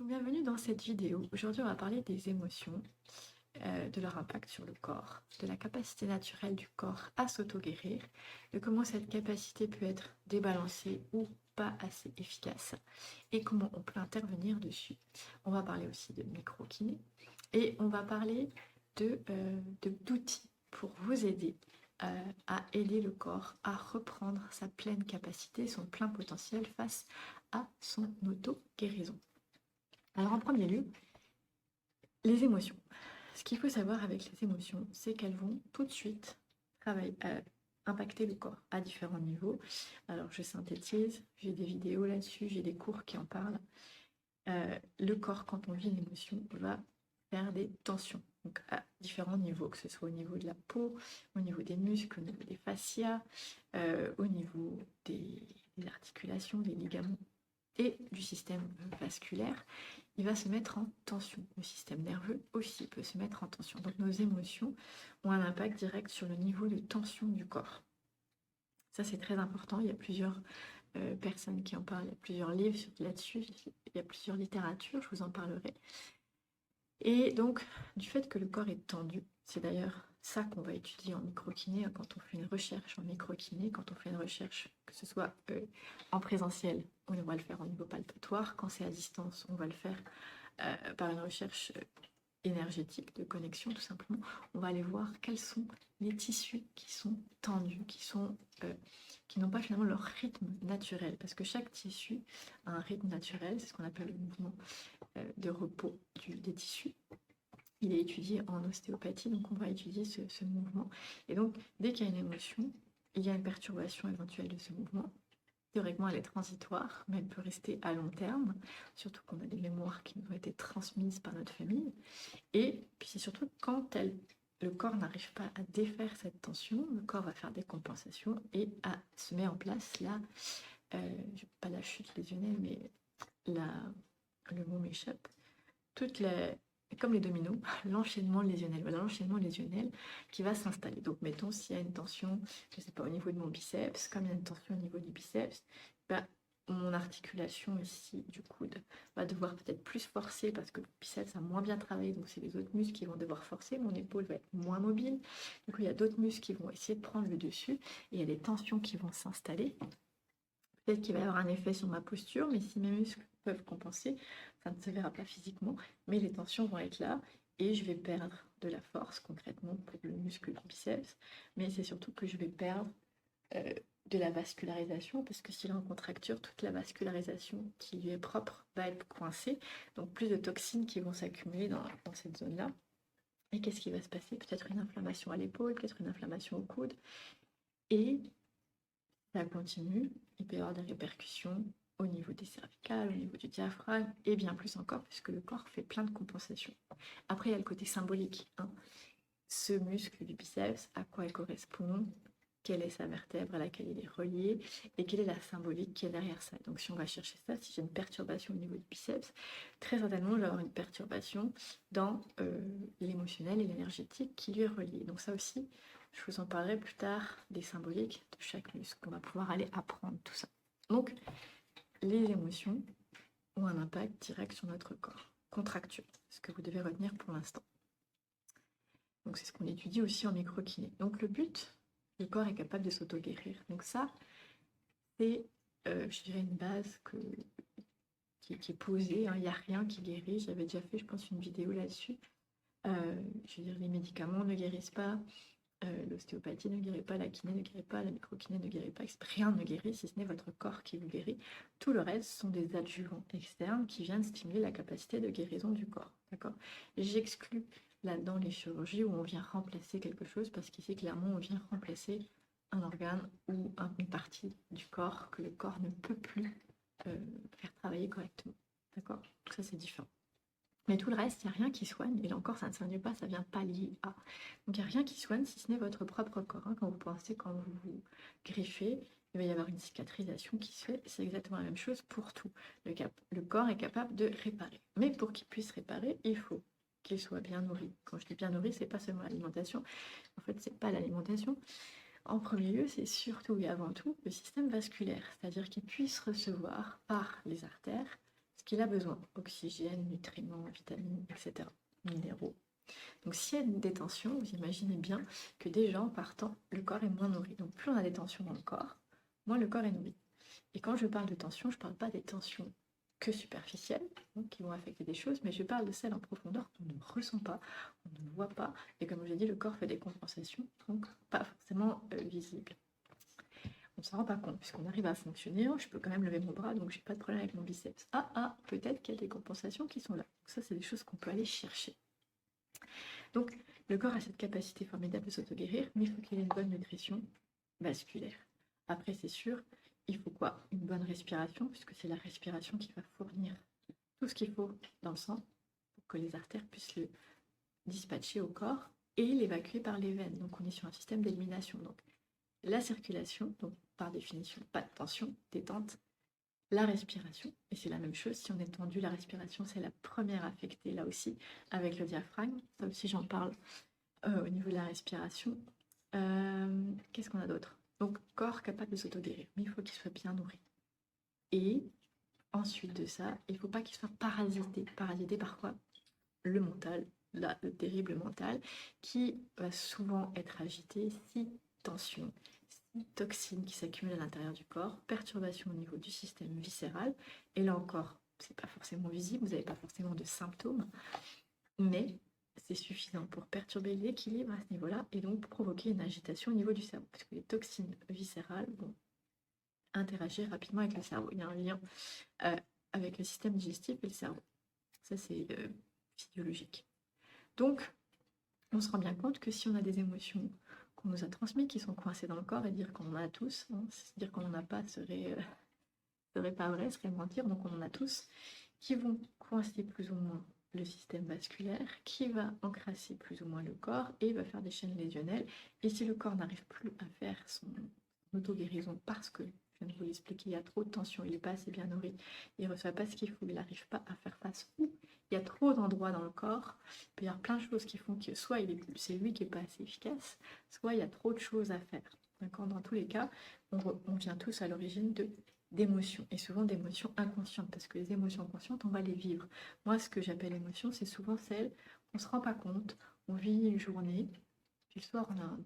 Bienvenue dans cette vidéo. Aujourd'hui, on va parler des émotions, de leur impact sur le corps, de la capacité naturelle du corps à s'auto-guérir, de comment cette capacité peut être débalancée ou pas assez efficace et comment on peut intervenir dessus. On va parler aussi de micro-kiné et on va parler d'outils pour vous aider à aider le corps à reprendre sa pleine capacité, son plein potentiel face à son auto-guérison. Alors en premier lieu, les émotions. Ce qu'il faut savoir avec les émotions, c'est qu'elles vont tout de suite impacter le corps à différents niveaux. Alors je synthétise, j'ai des vidéos là-dessus, j'ai des cours qui en parlent. Le corps, quand on vit une émotion, va faire des tensions, donc à différents niveaux, que ce soit au niveau de la peau, au niveau des muscles, au niveau des fascias, au niveau des articulations, des ligaments et du système vasculaire. Il va se mettre en tension. Le système nerveux aussi peut se mettre en tension. Donc nos émotions ont un impact direct sur le niveau de tension du corps. Ça, c'est très important. Il y a plusieurs personnes qui en parlent, il y a plusieurs livres là-dessus, il y a plusieurs littératures, je vous en parlerai. Et donc, du fait que le corps est tendu, c'est d'ailleurs ça qu'on va étudier en microkiné, quand on fait une recherche en microkiné, quand on fait une recherche, que ce soit en présentiel, on va le faire au niveau palpatoire, quand c'est à distance, on va le faire par une recherche énergétique de connexion, tout simplement. On va aller voir quels sont les tissus qui sont tendus, qui n'ont pas finalement leur rythme naturel, parce que chaque tissu a un rythme naturel, c'est ce qu'on appelle le mouvement de repos des tissus. Il est étudié en ostéopathie, donc on va étudier ce mouvement. Et donc, dès qu'il y a une émotion, il y a une perturbation éventuelle de ce mouvement. Théoriquement, elle est transitoire, mais elle peut rester à long terme, surtout qu'on a des mémoires qui nous ont été transmises par notre famille. Et puis c'est surtout quand le corps n'arrive pas à défaire cette tension, le corps va faire des compensations et se met en place pas la chute lésionnelle, mais le mot m'échappe, comme les dominos, l'enchaînement lésionnel. Voilà, l'enchaînement lésionnel qui va s'installer. Donc, mettons, s'il y a une tension, je ne sais pas, au niveau de mon biceps, comme il y a une tension au niveau du biceps, mon articulation ici du coude va devoir peut-être plus forcer parce que le biceps a moins bien travaillé, donc c'est les autres muscles qui vont devoir forcer. Mon épaule va être moins mobile. Du coup, il y a d'autres muscles qui vont essayer de prendre le dessus et il y a des tensions qui vont s'installer. Peut-être qu'il va y avoir un effet sur ma posture, mais si mes muscles peuvent compenser, ça ne se verra pas physiquement, mais les tensions vont être là et je vais perdre de la force concrètement pour le muscle du biceps, mais c'est surtout que je vais perdre de la vascularisation, parce que s'il est en contracture, toute la vascularisation qui lui est propre va être coincée, donc plus de toxines qui vont s'accumuler dans cette zone-là. Et qu'est-ce qui va se passer? Peut-être une inflammation à l'épaule, peut-être une inflammation au coude, et ça continue, il peut y avoir des répercussions au niveau des cervicales, au niveau du diaphragme, et bien plus encore, puisque le corps fait plein de compensations. Après, il y a le côté symbolique. Ce muscle du biceps, à quoi il correspond, quelle est sa vertèbre à laquelle il est relié, et quelle est la symbolique qui est derrière ça. Donc si on va chercher ça, si j'ai une perturbation au niveau du biceps, très certainement, je vais avoir une perturbation dans l'émotionnel et l'énergétique qui lui est relié. Donc ça aussi, je vous en parlerai plus tard des symboliques de chaque muscle. On va pouvoir aller apprendre tout ça. Donc, les émotions ont un impact direct sur notre corps. Contracture, ce que vous devez retenir pour l'instant. Donc, c'est ce qu'on étudie aussi en microkiné. Donc, le but, le corps est capable de s'auto-guérir. Donc ça, c'est, je dirais, une base qui est posée. Il n'y a rien qui guérit. J'avais déjà fait, je pense, une vidéo là-dessus. Je veux dire, les médicaments ne guérissent pas. L'ostéopathie ne guérit pas, la kiné ne guérit pas, la microkiné ne guérit pas, rien ne guérit si ce n'est votre corps qui vous guérit. Tout le reste sont des adjuvants externes qui viennent stimuler la capacité de guérison du corps. D'accord ? J'exclus là-dedans les chirurgies où on vient remplacer quelque chose, parce qu'ici clairement on vient remplacer un organe ou une partie du corps que le corps ne peut plus faire travailler correctement. D'accord ? Tout ça c'est différent. Mais tout le reste, il n'y a rien qui soigne. Et là encore, ça ne soigne pas, ça vient pallier à. Donc il n'y a rien qui soigne si ce n'est votre propre corps. Quand vous pensez, quand vous vous griffez, il va y avoir une cicatrisation qui se fait. C'est exactement la même chose pour tout. Le corps est capable de réparer. Mais pour qu'il puisse réparer, il faut qu'il soit bien nourri. Quand je dis bien nourri, ce n'est pas seulement l'alimentation. En fait, ce n'est pas l'alimentation. En premier lieu, c'est surtout et avant tout le système vasculaire. C'est-à-dire qu'il puisse recevoir par les artères ce qu'il a besoin, oxygène, nutriments, vitamines, etc., minéraux. Donc s'il y a une détention, vous imaginez bien que déjà en partant, le corps est moins nourri. Donc plus on a des tensions dans le corps, moins le corps est nourri. Et quand je parle de tension, je ne parle pas des tensions que superficielles, donc, qui vont affecter des choses, mais je parle de celles en profondeur qu'on ne ressent pas, on ne voit pas, et comme je l'ai dit, le corps fait des compensations, donc pas forcément visibles. On ne s'en rend pas compte, puisqu'on arrive à fonctionner, je peux quand même lever mon bras, donc j'ai pas de problème avec mon biceps. Peut-être qu'il y a des compensations qui sont là. Donc ça, c'est des choses qu'on peut aller chercher. Donc, le corps a cette capacité formidable de s'auto-guérir, mais il faut qu'il ait une bonne nutrition vasculaire. Après, c'est sûr, il faut quoi? Une bonne respiration, puisque c'est la respiration qui va fournir tout ce qu'il faut dans le sang pour que les artères puissent le dispatcher au corps et l'évacuer par les veines. Donc, on est sur un système d'élimination. Donc, la circulation, donc par définition, pas de tension, détente, la respiration, et c'est la même chose, si on est tendu, la respiration, c'est la première affectée, là aussi, avec le diaphragme, ça aussi j'en parle au niveau de la respiration. Qu'est-ce qu'on a d'autre? Donc, corps capable de s'auto-guérir, mais il faut qu'il soit bien nourri. Et ensuite de ça, il ne faut pas qu'il soit parasité. Parasité par quoi? Le mental, le terrible mental, qui va souvent être agité si tension, toxines qui s'accumulent à l'intérieur du corps, perturbation au niveau du système viscéral, et là encore, c'est pas forcément visible, vous n'avez pas forcément de symptômes, mais c'est suffisant pour perturber l'équilibre à ce niveau-là et donc provoquer une agitation au niveau du cerveau, parce que les toxines viscérales vont interagir rapidement avec le cerveau. Il y a un lien avec le système digestif et le cerveau. Ça, c'est physiologique. Donc, on se rend bien compte que si on a des émotions qu'on nous a transmises, qui sont coincées dans le corps, et dire qu'on en a tous, hein, dire qu'on n'en a pas serait pas vrai, serait mentir, donc on en a tous, qui vont coincer plus ou moins le système vasculaire, qui va encrasser plus ou moins le corps et va faire des chaînes lésionnelles. Et si le corps n'arrive plus à faire son auto-guérison parce que, je viens de vous l'expliquer, il y a trop de tension, il n'est pas assez bien nourri, il ne reçoit pas ce qu'il faut, il n'arrive pas à faire face, ou il y a trop d'endroits dans le corps, il peut y avoir plein de choses qui font que soit c'est lui qui n'est pas assez efficace, soit il y a trop de choses à faire. D'accord. Dans tous les cas, on vient tous à l'origine d'émotions, et souvent d'émotions inconscientes, parce que les émotions conscientes, on va les vivre. Moi, ce que j'appelle émotion, c'est souvent celle, on ne se rend pas compte, on vit une journée, puis le soir, on a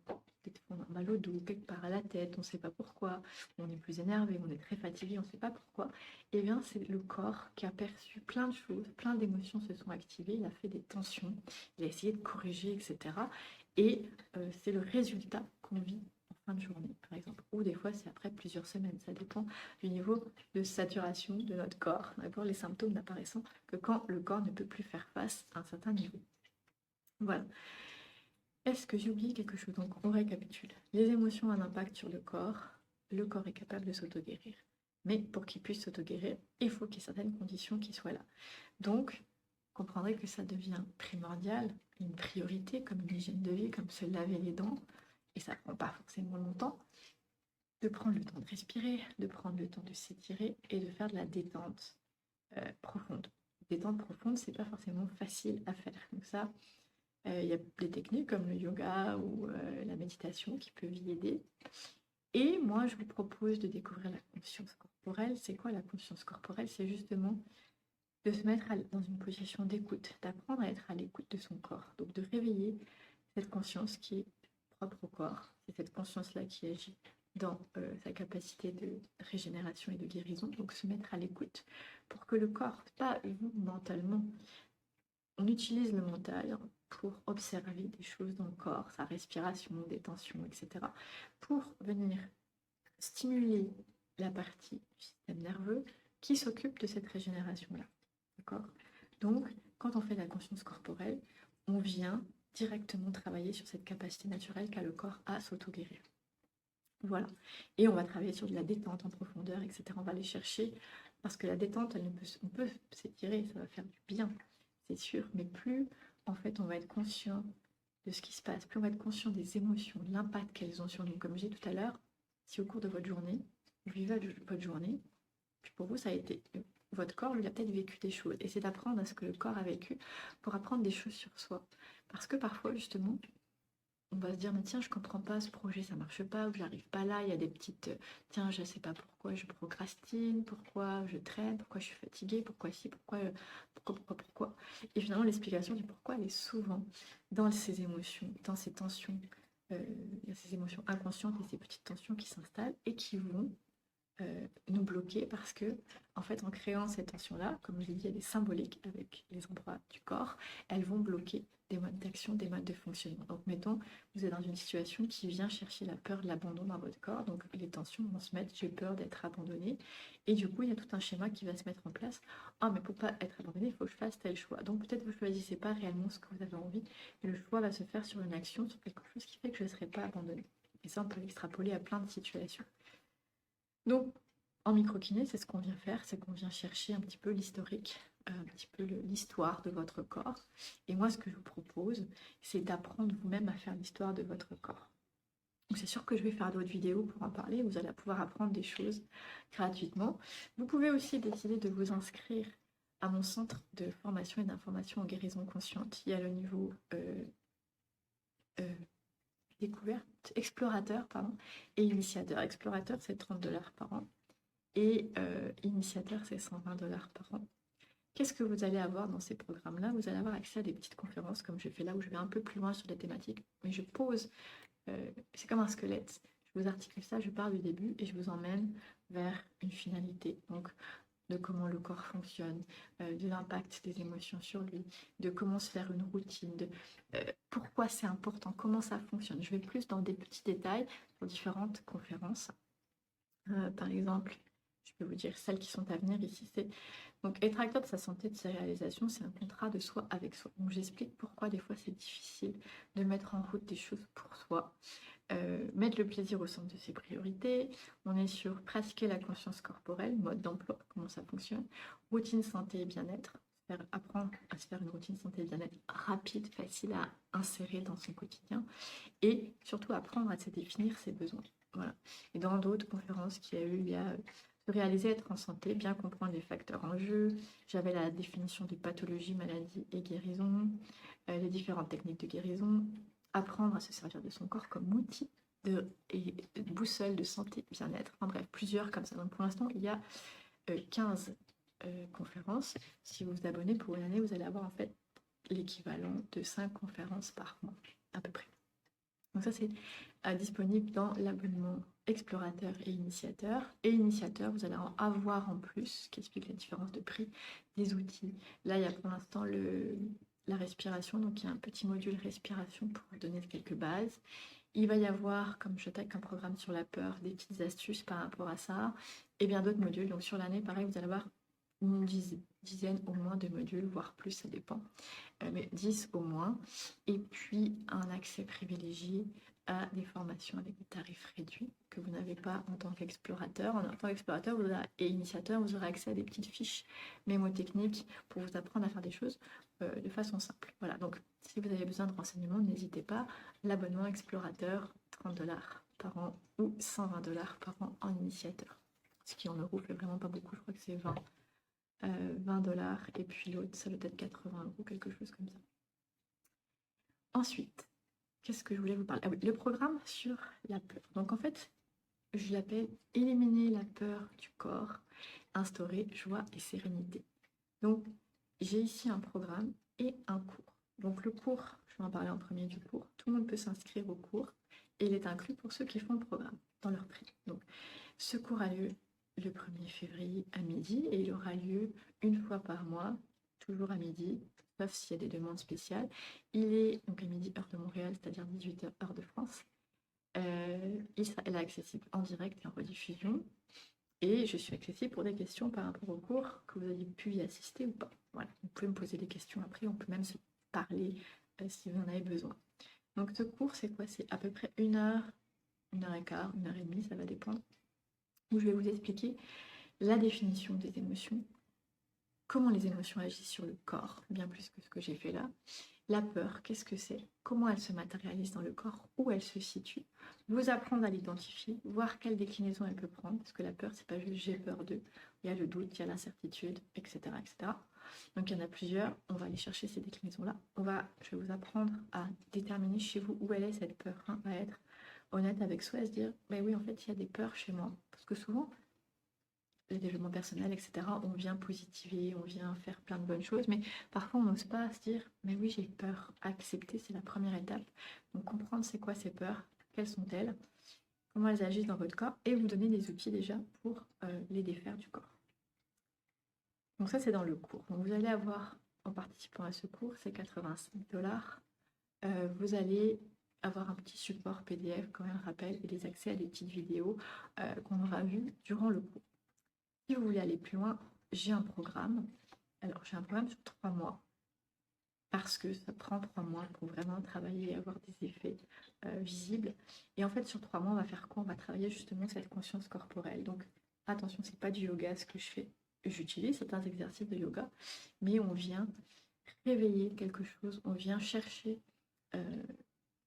mal au dos, quelque part à la tête, on ne sait pas pourquoi, on est plus énervé, on est très fatigué, on ne sait pas pourquoi. Et bien, c'est le corps qui a perçu plein de choses, plein d'émotions se sont activées, il a fait des tensions, il a essayé de corriger, etc. Et c'est le résultat qu'on vit en fin de journée, par exemple. Ou des fois, c'est après plusieurs semaines. Ça dépend du niveau de saturation de notre corps. D'accord. Les symptômes n'apparaissant que quand le corps ne peut plus faire face à un certain niveau. Voilà. Est-ce que j'ai oublié quelque chose? Donc, on récapitule. Les émotions ont un impact sur le corps. Le corps est capable de s'auto-guérir. Mais pour qu'il puisse s'auto-guérir, il faut qu'il y ait certaines conditions qui soient là. Donc, vous comprendrez que ça devient primordial, une priorité, comme une hygiène de vie, comme se laver les dents, et ça ne prend pas forcément longtemps, de prendre le temps de respirer, de prendre le temps de s'étirer et de faire de la détente profonde. Détente profonde, c'est pas forcément facile à faire. Donc ça, il y a des techniques comme le yoga ou la méditation qui peuvent y aider. Et moi, je vous propose de découvrir la conscience corporelle. C'est quoi la conscience corporelle? C'est justement de se mettre dans une position d'écoute, d'apprendre à être à l'écoute de son corps. Donc de réveiller cette conscience qui est propre au corps. C'est cette conscience-là qui agit dans sa capacité de régénération et de guérison. Donc se mettre à l'écoute pour que le corps, pas vous mentalement, on utilise le mental pour observer des choses dans le corps, sa respiration, des tensions, etc. pour venir stimuler la partie du système nerveux qui s'occupe de cette régénération-là. D'accord. Donc, quand on fait de la conscience corporelle, on vient directement travailler sur cette capacité naturelle qu'a le corps à s'auto-guérir. Voilà. Et on va travailler sur de la détente en profondeur, etc. On va aller chercher, parce que la détente, on peut s'étirer, ça va faire du bien, c'est sûr. Mais plus, en fait, on va être conscient de ce qui se passe, plus on va être conscient des émotions, de l'impact qu'elles ont sur nous. Comme j'ai dit tout à l'heure, si au cours de votre journée, vous vivez votre journée, puis pour vous, ça a été... Votre corps, lui, a peut-être vécu des choses. Et c'est d'apprendre à ce que le corps a vécu pour apprendre des choses sur soi. Parce que parfois, justement, on va se dire, mais tiens, je comprends pas ce projet, ça marche pas, ou j'arrive pas là. Il y a des petites, tiens, je sais pas pourquoi je procrastine, pourquoi je traîne, pourquoi je suis fatiguée, pourquoi si, pourquoi. Et finalement, l'explication du pourquoi, elle est souvent dans ces émotions, dans ces tensions. Il y a ces émotions inconscientes et ces petites tensions qui s'installent et qui vont nous bloquer parce que, en fait, en créant cette tension-là, comme je l'ai dit, elle est symbolique avec les endroits du corps, elles vont bloquer des modes d'action, des modes de fonctionnement. Donc, mettons, vous êtes dans une situation qui vient chercher la peur de l'abandon dans votre corps, donc les tensions vont se mettre, j'ai peur d'être abandonnée, et du coup, il y a tout un schéma qui va se mettre en place. Ah, mais pour pas être abandonnée, il faut que je fasse tel choix. Donc, peut-être vous ne choisissez pas réellement ce que vous avez envie, mais le choix va se faire sur une action, sur quelque chose qui fait que je ne serai pas abandonnée. Et ça, on peut l'extrapoler à plein de situations. Donc, en microkiné, c'est ce qu'on vient faire, c'est qu'on vient chercher un petit peu l'historique, un petit peu l'histoire de votre corps. Et moi, ce que je vous propose, c'est d'apprendre vous-même à faire l'histoire de votre corps. Donc, c'est sûr que je vais faire d'autres vidéos pour en parler, vous allez pouvoir apprendre des choses gratuitement. Vous pouvez aussi décider de vous inscrire à mon centre de formation et d'information en guérison consciente. Il y a le niveau découverte, explorateur, pardon, et initiateur. Explorateur, c'est 30 $ par an. Et initiateur, c'est 120 $ par an. Qu'est-ce que vous allez avoir dans ces programmes-là? Vous allez avoir accès à des petites conférences comme je fais là, où je vais un peu plus loin sur les thématiques, mais je pose, c'est comme un squelette. Je vous articule ça, je pars du début et je vous emmène vers une finalité. Donc, de comment le corps fonctionne, de l'impact des émotions sur lui, de comment se faire une routine, de pourquoi c'est important, comment ça fonctionne. Je vais plus dans des petits détails pour différentes conférences. Par exemple, je peux vous dire celles qui sont à venir ici, c'est donc être acteur de sa santé, de sa réalisation, c'est un contrat de soi avec soi. Donc j'explique pourquoi des fois c'est difficile de mettre en route des choses pour soi. Mettre le plaisir au centre de ses priorités. On est sur pratiquer la conscience corporelle, mode d'emploi, comment ça fonctionne. Routine santé et bien-être. Apprendre à se faire une routine santé et bien-être rapide, facile à insérer dans son quotidien. Et surtout apprendre à se définir ses besoins. Voilà. Et dans d'autres conférences qu'il y a eu, il y a se réaliser, être en santé, bien comprendre les facteurs en jeu. J'avais la définition des pathologies, maladies et guérisons, les différentes techniques de guérison, apprendre à se servir de son corps comme outil et boussole de santé, bien-être. En bref, plusieurs comme ça. Donc pour l'instant, il y a 15 conférences. Si vous vous abonnez pour une année, vous allez avoir en fait l'équivalent de 5 conférences par mois, à peu près. Donc ça, c'est disponible dans l'abonnement explorateur et initiateur. Et initiateur, vous allez en avoir en plus, qui explique la différence de prix des outils. Là, il y a pour l'instant la respiration, donc il y a un petit module respiration pour vous donner quelques bases. Il va y avoir, comme je tag un programme sur la peur, des petites astuces par rapport à ça, et bien d'autres modules. Donc sur l'année, pareil, vous allez avoir une dizaine au moins de modules, voire plus, ça dépend, mais 10 au moins. Et puis un accès privilégié à des formations avec des tarifs réduits que vous n'avez pas en tant qu'explorateur. En tant qu'explorateur et initiateur, vous aurez accès à des petites fiches mémotechniques pour vous apprendre à faire des choses de façon simple. Voilà, donc si vous avez besoin de renseignements, n'hésitez pas. L'abonnement explorateur, 30 $ par an ou 120 $ par an en initiateur. Ce qui en euros fait vraiment pas beaucoup, je crois que c'est 20 $, et puis l'autre, ça doit être 80 €, quelque chose comme ça. Ensuite, qu'est-ce que je voulais vous parler? Ah oui, le programme sur la peur. Donc en fait, je l'appelle éliminer la peur du corps, instaurer joie et sérénité. Donc j'ai ici un programme et un cours. Donc le cours, je vais en parler en premier du cours. Tout le monde peut s'inscrire au cours et il est inclus pour ceux qui font le programme dans leur prix. Donc ce cours a lieu le 1er février à midi et il aura lieu une fois par mois, toujours à midi, sauf s'il y a des demandes spéciales. Il est donc à midi, heure de Montréal, c'est-à-dire 18h, heure de France. Il est accessible en direct et en rediffusion. Et je suis accessible pour des questions par rapport au cours, que vous ayez pu y assister ou pas. Voilà, vous pouvez me poser des questions après, on peut même se parler si vous en avez besoin. Donc ce cours, c'est quoi? C'est à peu près 1 heure, 1h15, 1h30, ça va dépendre, où je vais vous expliquer la définition des émotions, comment les émotions agissent sur le corps, bien plus que ce que j'ai fait là, La peur, qu'est-ce que c'est? Comment elle se matérialise dans le corps? Où elle se situe? Vous apprendre à l'identifier, voir quelle déclinaison elle peut prendre, parce que la peur, c'est pas juste j'ai peur d'eux. Il y a le doute, il y a l'incertitude, etc., etc. Donc il y en a plusieurs. On va aller chercher ces déclinaisons-là. Je vais vous apprendre à déterminer chez vous où elle est cette peur, hein, à être honnête avec soi, à se dire, mais oui, en fait, il y a des peurs chez moi. Parce que souvent, le développement personnel, etc., on vient positiver, on vient faire plein de bonnes choses, mais parfois on n'ose pas se dire, mais oui, j'ai peur. Accepter, c'est la première étape. Donc comprendre c'est quoi ces peurs, quelles sont-elles, comment elles agissent dans votre corps, et vous donner des outils déjà pour les défaire du corps. Donc ça, c'est dans le cours. Donc vous allez avoir, en participant à ce cours, c'est 85 $. Vous allez avoir un petit support PDF, quand même, rappel, et des accès à des petites vidéos qu'on aura vues durant le cours. Si vous voulez aller plus loin, j'ai un programme. Alors, j'ai un programme sur 3 mois parce que ça prend 3 mois pour vraiment travailler et avoir des effets visibles. Et en fait, sur 3 mois, on va faire quoi? On va travailler justement cette conscience corporelle. Donc, attention, c'est pas du yoga ce que je fais. J'utilise certains exercices de yoga, mais on vient réveiller quelque chose, on vient chercher,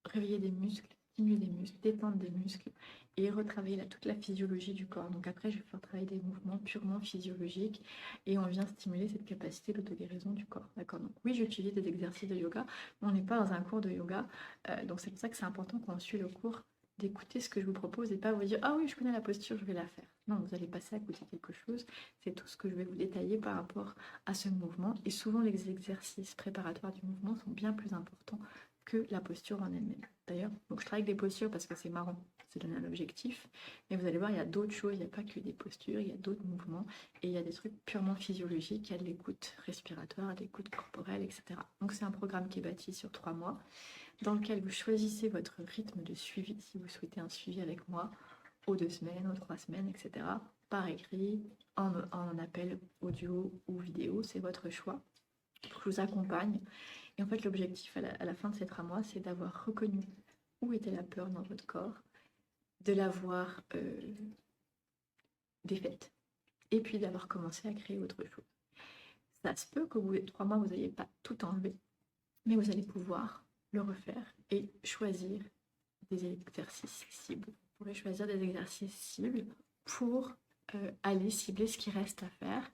réveiller des muscles, stimuler des muscles, détendre des muscles et retravailler toute la physiologie du corps. Donc après, je vais faire travailler des mouvements purement physiologiques et on vient stimuler cette capacité d'auto-guérison du corps. D'accord? Donc oui, j'utilise des exercices de yoga, mais on n'est pas dans un cours de yoga. Donc c'est pour ça que c'est important quand on suit le cours d'écouter ce que je vous propose et pas vous dire « Ah oui, je connais la posture, je vais la faire ». Non, vous allez passer à côté de quelque chose. C'est tout ce que je vais vous détailler par rapport à ce mouvement. Et souvent, les exercices préparatoires du mouvement sont bien plus importants que la posture en elle-même. D'ailleurs, donc je travaille avec des postures parce que c'est marrant, c'est donner un objectif, mais vous allez voir, il y a d'autres choses, il n'y a pas que des postures, il y a d'autres mouvements, et il y a des trucs purement physiologiques, il y a de l'écoute respiratoire, de l'écoute corporelle, etc. Donc c'est un programme qui est bâti sur 3 mois, dans lequel vous choisissez votre rythme de suivi, si vous souhaitez un suivi avec moi, aux 2 semaines, aux 3 semaines, etc. Par écrit, en appel audio ou vidéo, c'est votre choix. Je vous accompagne. Et en fait, l'objectif à la fin de ces 3 mois, c'est d'avoir reconnu où était la peur dans votre corps, de l'avoir défaite, et puis d'avoir commencé à créer autre chose. Ça se peut qu'au bout de 3 mois, vous n'ayez pas tout enlevé, mais vous allez pouvoir le refaire et choisir des exercices cibles. Vous pourrez choisir des exercices cibles pour aller cibler ce qui reste à faire.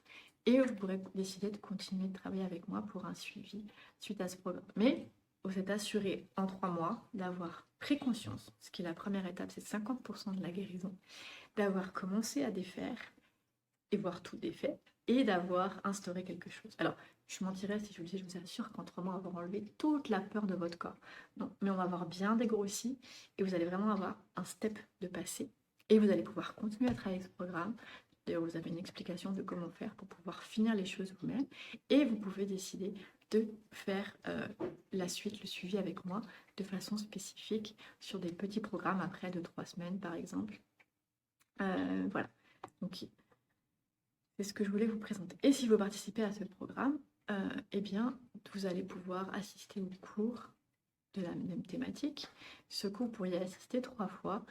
Et vous pourrez décider de continuer de travailler avec moi pour un suivi suite à ce programme. Mais vous êtes assuré en 3 mois d'avoir pris conscience, ce qui est la première étape, c'est 50% de la guérison, d'avoir commencé à défaire et voir tout défait, et d'avoir instauré quelque chose. Alors, je mentirais si je vous disais, je vous assure qu'en 3 mois, on va enlever toute la peur de votre corps. Non, mais on va avoir bien dégrossi et vous allez vraiment avoir un step de passé. Et vous allez pouvoir continuer à travailler ce programme. D'ailleurs, vous avez une explication de comment faire pour pouvoir finir les choses vous-même. Et vous pouvez décider de faire la suite, le suivi avec moi, de façon spécifique sur des petits programmes après 2-3 semaines, par exemple. Voilà. Donc, c'est ce que je voulais vous présenter. Et si vous participez à ce programme, eh bien, vous allez pouvoir assister au cours de la même thématique. Ce cours, vous pourriez assister 3 fois,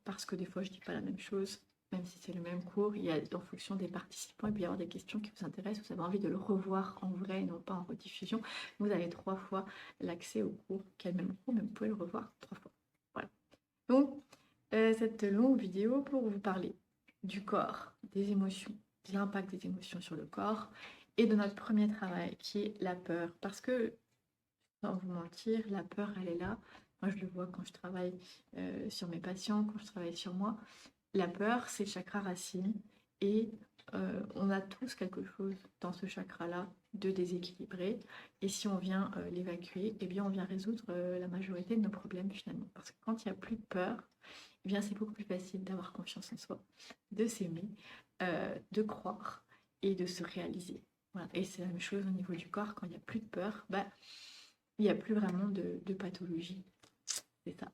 parce que des fois, je ne dis pas la même chose, même si c'est le même cours. Il y a, en fonction des participants, il peut y avoir des questions qui vous intéressent. Vous avez envie de le revoir en vrai et non pas en rediffusion. Vous avez 3 fois l'accès au cours, qui est le même cours, mais vous pouvez le revoir 3 fois. Voilà. Donc, cette longue vidéo pour vous parler du corps, des émotions, de l'impact des émotions sur le corps et de notre premier travail qui est la peur. Parce que, sans vous mentir, la peur, elle est là. Moi, je le vois quand je travaille sur mes patients, quand je travaille sur moi. La peur, c'est le chakra racine et on a tous quelque chose dans ce chakra-là de déséquilibré. Et si on vient l'évacuer, eh bien, on vient résoudre la majorité de nos problèmes finalement. Parce que quand il n'y a plus de peur, eh bien, c'est beaucoup plus facile d'avoir confiance en soi, de s'aimer, de croire et de se réaliser. Voilà. Et c'est la même chose au niveau du corps, quand il n'y a plus de peur, bah, il n'y a plus vraiment de pathologie. C'est ça.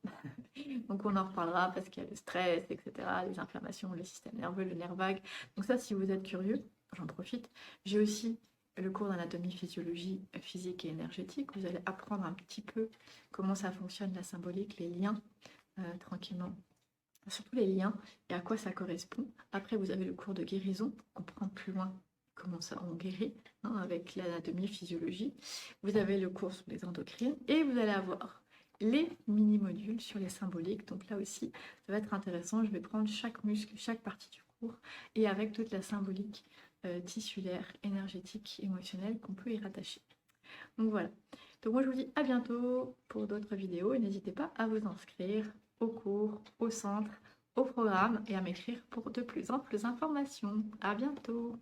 Donc on en reparlera parce qu'il y a le stress, etc., les inflammations, le système nerveux, le nerf vague. Donc ça, si vous êtes curieux, j'en profite. J'ai aussi le cours d'anatomie, physiologie, physique et énergétique. Vous allez apprendre un petit peu comment ça fonctionne, la symbolique, les liens, tranquillement. Surtout les liens et à quoi ça correspond. Après, vous avez le cours de guérison pour comprendre plus loin comment ça on guérit, hein, avec l'anatomie, physiologie. Vous avez le cours sur les endocrines et vous allez avoir les mini-modules sur les symboliques. Donc là aussi, ça va être intéressant. Je vais prendre chaque muscle, chaque partie du cours et avec toute la symbolique tissulaire, énergétique, émotionnelle qu'on peut y rattacher. Donc voilà. Donc moi je vous dis à bientôt pour d'autres vidéos et n'hésitez pas à vous inscrire au cours, au centre, au programme et à m'écrire pour de plus amples informations. À bientôt!